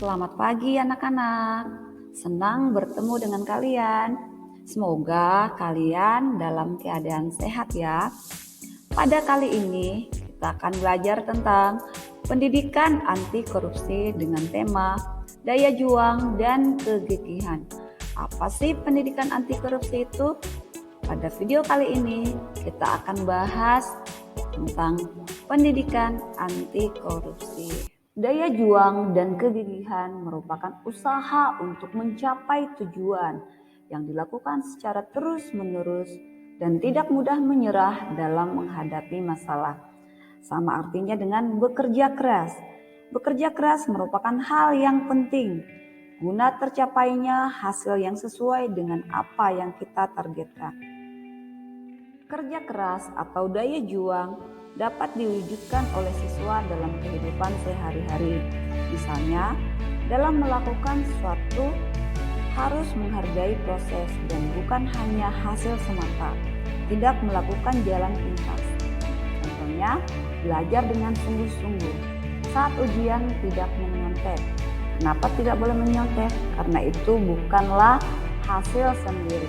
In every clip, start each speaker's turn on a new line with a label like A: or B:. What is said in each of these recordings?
A: Selamat pagi anak-anak. Senang bertemu dengan kalian. Semoga kalian dalam keadaan sehat ya. Pada kali ini kita akan belajar tentang pendidikan anti korupsi dengan tema daya juang dan kegigihan. Apa sih pendidikan anti korupsi itu? Pada video kali ini kita akan bahas tentang pendidikan anti korupsi. Daya juang dan kegigihan merupakan usaha untuk mencapai tujuan yang dilakukan secara terus-menerus dan tidak mudah menyerah dalam menghadapi masalah. Sama artinya dengan bekerja keras. Bekerja keras merupakan hal yang penting guna tercapainya hasil yang sesuai dengan apa yang kita targetkan. Kerja keras atau daya juang dapat diwujudkan oleh siswa dalam kehidupan sehari-hari. Misalnya, dalam melakukan sesuatu harus menghargai proses dan bukan hanya hasil semata. Tidak melakukan jalan pintas. Contohnya, belajar dengan sungguh-sungguh. Saat ujian tidak menyontek. Kenapa tidak boleh menyontek? Karena itu bukanlah hasil sendiri.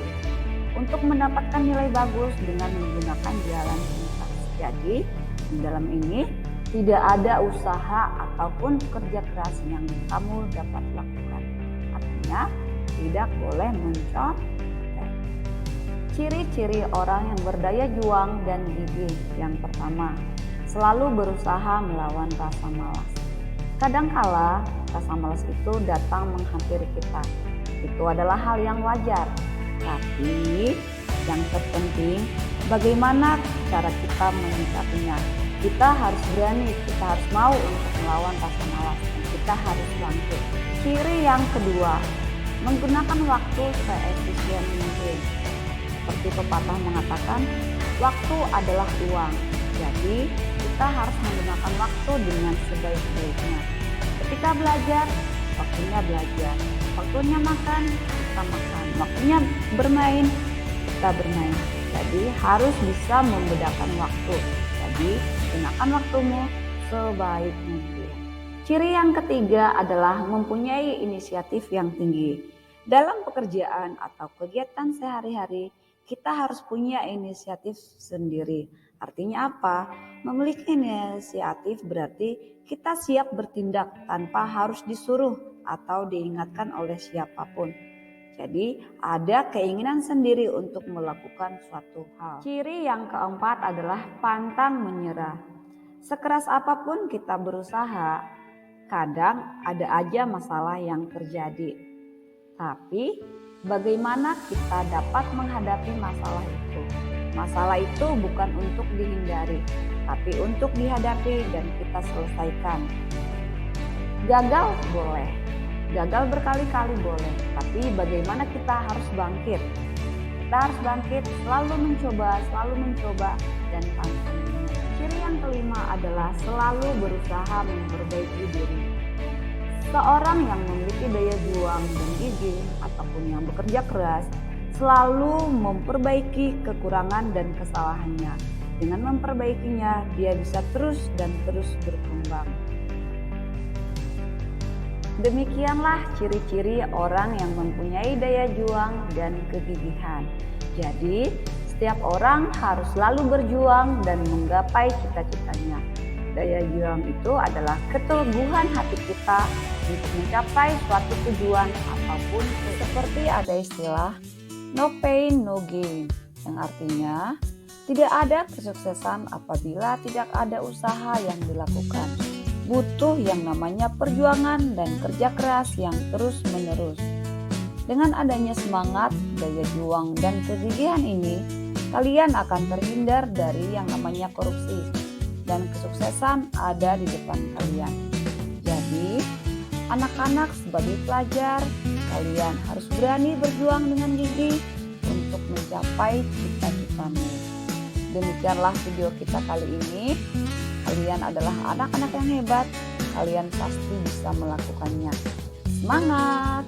A: Untuk mendapatkan nilai bagus dengan menggunakan jalan pintas. Jadi, di dalam ini tidak ada usaha ataupun kerja keras yang kamu dapat lakukan. Artinya, tidak boleh mencontek. Ciri-ciri orang yang berdaya juang dan gigih. Yang pertama, selalu berusaha melawan rasa malas. Kadangkala rasa malas itu datang menghampiri kita. Itu adalah hal yang wajar. Tapi yang terpenting bagaimana cara kita menyikapinya. Kita harus berani, kita harus mau untuk melawan rasa malas. Kita harus bangkit. Ciri yang kedua, menggunakan waktu seefisien mungkin. Seperti pepatah mengatakan, waktu adalah uang. Jadi kita harus menggunakan waktu dengan sebaik-baiknya. Ketika belajar, waktunya belajar. Waktunya makan, kita makan. Waktunya bermain, kita bermain. Jadi harus bisa membedakan waktu. Jadi gunakan waktumu sebaik mungkin. Ciri yang ketiga adalah mempunyai inisiatif yang tinggi. Dalam pekerjaan atau kegiatan sehari-hari, kita harus punya inisiatif sendiri. Artinya apa? Memiliki inisiatif berarti kita siap bertindak tanpa harus disuruh atau diingatkan oleh siapapun. Jadi ada keinginan sendiri untuk melakukan suatu hal. Ciri yang keempat adalah pantang menyerah. Sekeras apapun kita berusaha, kadang ada aja masalah yang terjadi. Tapi bagaimana kita dapat menghadapi masalah itu? Masalah itu bukan untuk dihindari, tapi untuk dihadapi dan kita selesaikan. Gagal boleh. Gagal berkali-kali boleh, tapi bagaimana kita harus bangkit? Kita harus bangkit, selalu mencoba, dan pantang. Ciri yang kelima adalah selalu berusaha memperbaiki diri. Seorang yang memiliki daya juang dan gigih ataupun yang bekerja keras selalu memperbaiki kekurangan dan kesalahannya. Dengan memperbaikinya, dia bisa terus berkembang. Demikianlah ciri-ciri orang yang mempunyai daya juang dan kegigihan. Jadi, setiap orang harus selalu berjuang dan menggapai cita-citanya. Daya juang itu adalah keteguhan hati kita untuk mencapai suatu tujuan apapun. Seperti ada istilah no pain no gain, yang artinya tidak ada kesuksesan apabila tidak ada usaha yang dilakukan. Butuh yang namanya perjuangan dan kerja keras yang terus-menerus. Dengan adanya semangat, daya juang, dan kegigihan ini, kalian akan terhindar dari yang namanya korupsi. Dan kesuksesan ada di depan kalian. Jadi, anak-anak sebagai pelajar, kalian harus berani berjuang dengan gigih untuk mencapai cita-citamu. Demikianlah video kita kali ini. Kalian adalah anak-anak yang hebat, kalian pasti bisa melakukannya. Semangat!